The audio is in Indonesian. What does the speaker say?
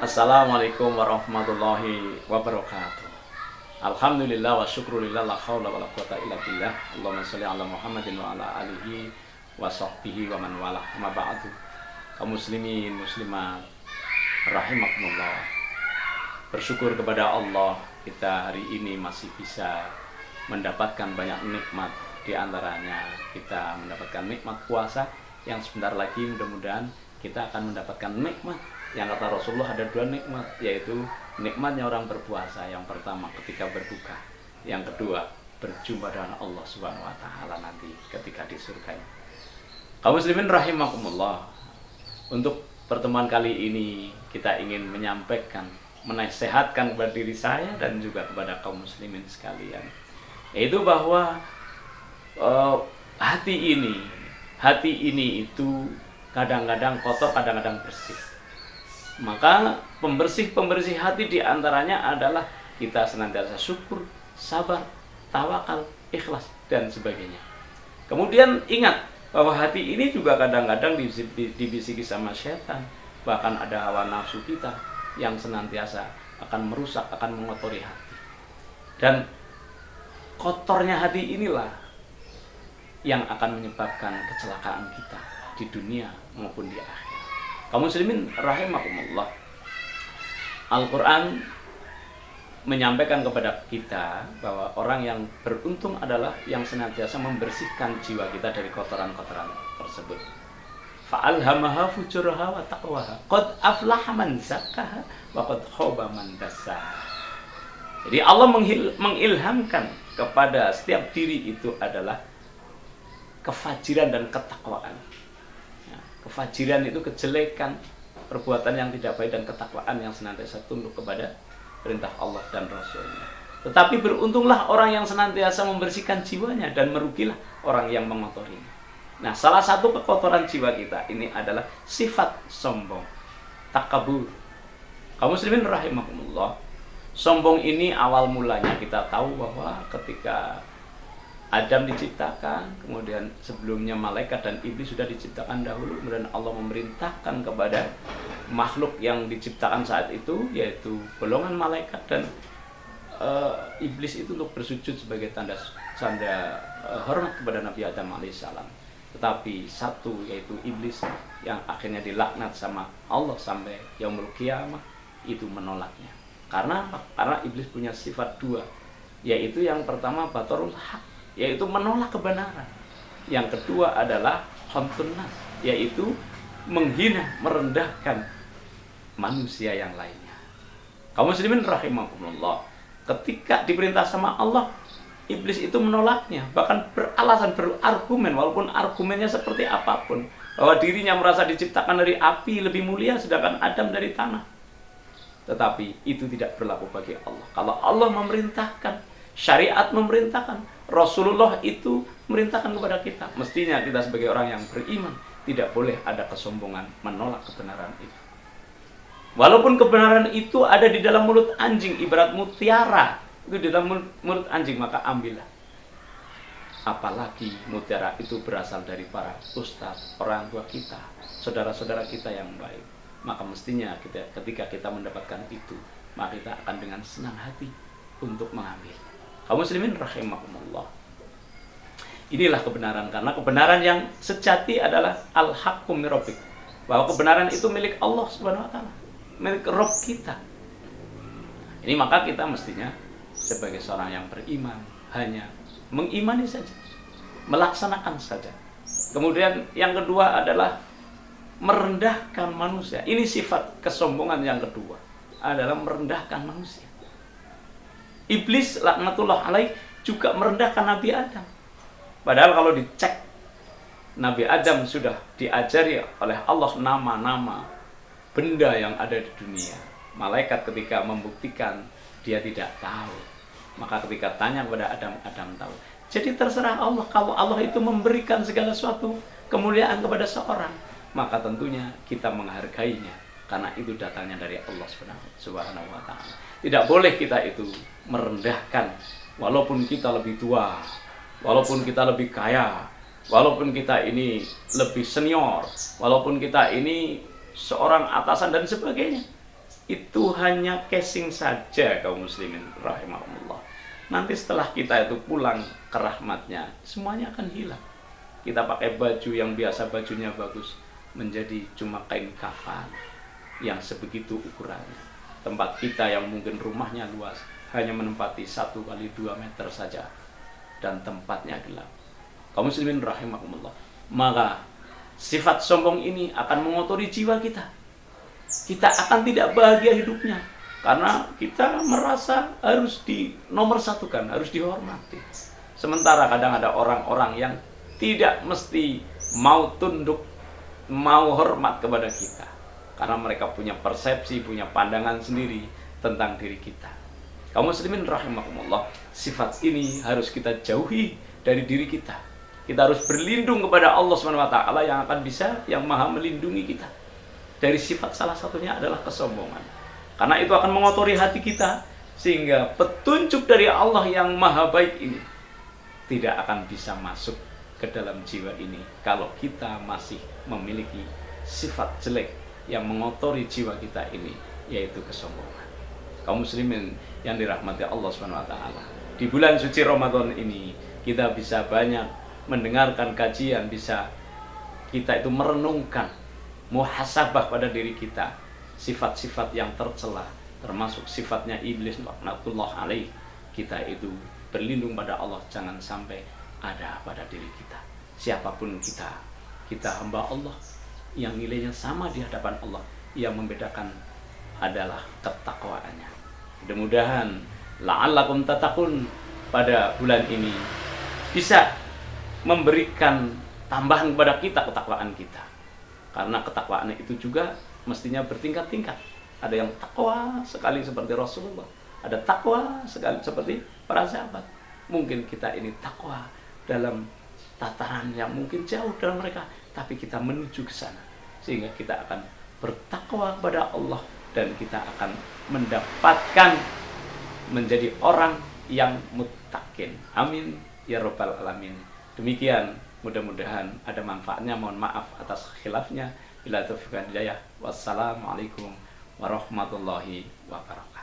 Assalamualaikum warahmatullahi wabarakatuh. Alhamdulillah wa syukrulillah la haula wa la quwata illa billah. Allahumma sholli ala Muhammadin wa ala alihi wa sahbihi wa man walah. Amma ba'du. Kaum muslimin muslimat rahimakumullah. Bersyukur kepada Allah kita hari ini masih bisa mendapatkan banyak nikmat. Di antaranya kita mendapatkan nikmat puasa yang sebentar lagi mudah-mudahan kita akan mendapatkan nikmat. Yang kata Rasulullah ada dua nikmat, yaitu nikmatnya orang berpuasa. Yang pertama ketika berbuka, yang kedua berjumpa dengan Allah Subhanahu wa taala nanti ketika di surga. Kaum muslimin rahimakumullah. Untuk pertemuan kali ini kita ingin menyampaikan, menasehatkan kepada diri saya dan juga kepada kaum muslimin sekalian, yaitu bahwa hati ini itu kadang-kadang kotor, kadang-kadang bersih. Maka pembersih hati diantaranya adalah kita senantiasa syukur, sabar, tawakal, ikhlas, dan sebagainya. Kemudian ingat bahwa hati ini juga kadang-kadang dibisiki sama setan. Bahkan ada hawa nafsu kita yang senantiasa akan merusak, akan mengotori hati. Dan kotornya hati inilah yang akan menyebabkan kecelakaan kita di dunia maupun di akhirat. Kaum muslimin rahimakumullah. Al-Quran menyampaikan kepada kita bahwa orang yang beruntung adalah yang senantiasa membersihkan jiwa kita dari kotoran-kotoran tersebut. Fa'alhamaha fujuraha wa taqwaha. Qad aflaha man zakkaha wa qad khaba man dassaha. Jadi Allah mengilhamkan kepada setiap diri itu adalah kefajiran dan ketakwaan. Kefajiran itu kejelekan, perbuatan yang tidak baik, dan ketakwaan yang senantiasa tunduk kepada perintah Allah dan Rasulnya. Tetapi beruntunglah orang yang senantiasa membersihkan jiwanya, dan merugilah orang yang mengotorinya. Nah, salah satu kekotoran jiwa kita ini adalah sifat sombong, takabur. Kaum muslimin rahimakumullah. Sombong ini awal mulanya kita tahu bahwa ketika Adam diciptakan, kemudian sebelumnya malaikat dan iblis sudah diciptakan dahulu, kemudian Allah memerintahkan kepada makhluk yang diciptakan saat itu, yaitu golongan malaikat dan iblis itu untuk bersujud sebagai tanda hormat kepada Nabi Adam alaihissalam. Tetapi satu, yaitu iblis yang akhirnya dilaknat sama Allah sampai yaumul qiyamah, itu menolaknya. Karena apa? Karena iblis punya sifat dua, yaitu yang pertama batarul haq, yaitu menolak kebenaran. Yang kedua adalah khamtun nas, yaitu menghina, merendahkan manusia yang lainnya. Kaum muslimin rahimakumullah. Ketika diperintah sama Allah, iblis itu menolaknya, bahkan beralasan, berargumen, walaupun argumennya seperti apapun, bahwa dirinya merasa diciptakan dari api lebih mulia, sedangkan Adam dari tanah. Tetapi itu tidak berlaku bagi Allah. Kalau Allah memerintahkan, syariat memerintahkan, Rasulullah itu memerintahkan kepada kita, mestinya kita sebagai orang yang beriman tidak boleh ada kesombongan menolak kebenaran itu. Walaupun kebenaran itu ada di dalam mulut anjing, ibarat mutiara itu di dalam mulut anjing, maka ambillah. Apalagi mutiara itu berasal dari para ustadz, orang tua kita, saudara-saudara kita yang baik, maka mestinya ketika kita mendapatkan itu, maka kita akan dengan senang hati untuk mengambil. Kaum muslimin rahimakumullah. Inilah kebenaran, karena kebenaran yang sejati adalah al-haqqu min rabbik. Bahwa kebenaran itu milik Allah Subhanahu wa taala, milik Rabb kita. Ini maka kita mestinya sebagai seorang yang beriman hanya mengimani saja, melaksanakan saja. Kemudian yang kedua adalah merendahkan manusia. Ini sifat kesombongan yang kedua, adalah merendahkan manusia. Iblis laknatullah alaih juga merendahkan Nabi Adam. Padahal kalau dicek, Nabi Adam sudah diajari oleh Allah nama-nama benda yang ada di dunia. Malaikat ketika membuktikan dia tidak tahu, maka ketika tanya kepada Adam, Adam tahu. Jadi terserah Allah. Kalau Allah itu memberikan segala sesuatu kemuliaan kepada seorang, maka tentunya kita menghargainya, karena itu datangnya dari Allah Subhanahu wa taala. Tidak boleh kita itu merendahkan, walaupun kita lebih tua, walaupun kita lebih kaya, walaupun kita ini lebih senior, walaupun kita ini seorang atasan dan sebagainya. itu hanya casing saja kaum muslimin rahimahumullah. Nanti setelah kita itu pulang ke rahmatnya, semuanya akan hilang. Kita pakai baju yang biasa bajunya bagus, menjadi cuma kain kafan yang sebegitu ukurannya. Tempat kita yang mungkin rumahnya luas, hanya menempati 1 kali 2 meter saja, dan tempatnya gelap. Kaum muslimin rahimahumullah. Maka sifat sombong ini akan mengotori jiwa kita. Kita akan tidak bahagia hidupnya karena kita merasa harus nomor satukan, harus dihormati. Sementara kadang ada orang-orang yang tidak mesti mau tunduk, mau hormat kepada kita karena mereka punya persepsi, punya pandangan sendiri tentang diri kita. Kaum muslimin rahimahumullah, sifat ini harus kita jauhi dari diri kita. Kita harus berlindung kepada Allah SWT yang akan bisa, yang maha melindungi kita dari sifat. Salah satunya adalah kesombongan, karena itu akan mengotori hati kita, sehingga petunjuk dari Allah yang maha baik ini tidak akan bisa masuk ke dalam jiwa ini kalau kita masih memiliki sifat jelek yang mengotori jiwa kita ini, yaitu kesombongan. Kaum muslimin yang dirahmati Allah SWT, di bulan suci Ramadan ini kita bisa banyak mendengarkan kajian, bisa kita itu merenungkan, muhasabah pada diri kita, sifat-sifat yang tercela, termasuk sifatnya iblis laknatullah alaih. Kita itu berlindung pada Allah, jangan sampai ada pada diri kita. Siapapun kita, kita hamba Allah yang nilainya sama di hadapan Allah. Yang membedakan adalah ketakwaannya. Mudah-mudahan la'allakum tattaqun pada bulan ini bisa memberikan tambahan kepada kita ketakwaan kita. Karena ketakwaan itu juga mestinya bertingkat-tingkat. Ada yang takwa sekali seperti Rasulullah, ada takwa sekali seperti para sahabat. Mungkin kita ini takwa dalam tataran yang mungkin jauh dalam mereka, tapi kita menuju ke sana, sehingga kita akan bertakwa kepada Allah dan kita akan mendapatkan menjadi orang yang muttaqin. Amin ya rabbal alamin. Demikian, mudah-mudahan ada manfaatnya. Mohon maaf atas khilafnya. Bila taufiq wal hidayah. Wassalamualaikum warahmatullahi wabarakatuh.